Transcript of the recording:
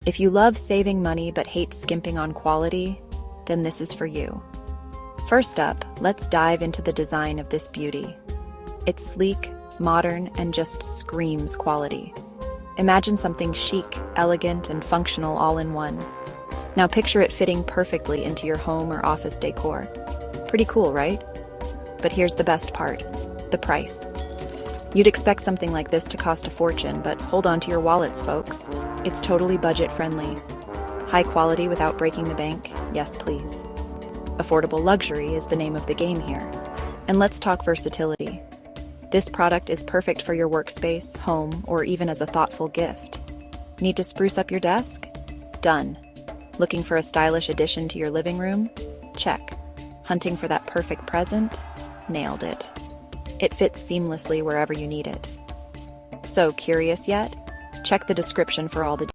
If you love saving money but hate skimping on quality, then this is for you. First up, let's dive into the design of this beauty. It's sleek, modern, and just screams quality. Imagine something chic, elegant, and functional all in one. Now picture it fitting perfectly into your home or office decor. Pretty cool, right? But here's the best part, the price. You'd expect something like this to cost a fortune, but hold on to your wallets, folks. It's totally budget-friendly. High quality without breaking the bank? Yes, please. Affordable luxury is the name of the game here. And let's talk versatility. This product is perfect for your workspace, home, or even as a thoughtful gift. Need to spruce up your desk? Done. Looking for a stylish addition to your living room? Check. Hunting for that perfect present? Nailed it. It fits seamlessly wherever you need it. So, curious yet? Check the description for all the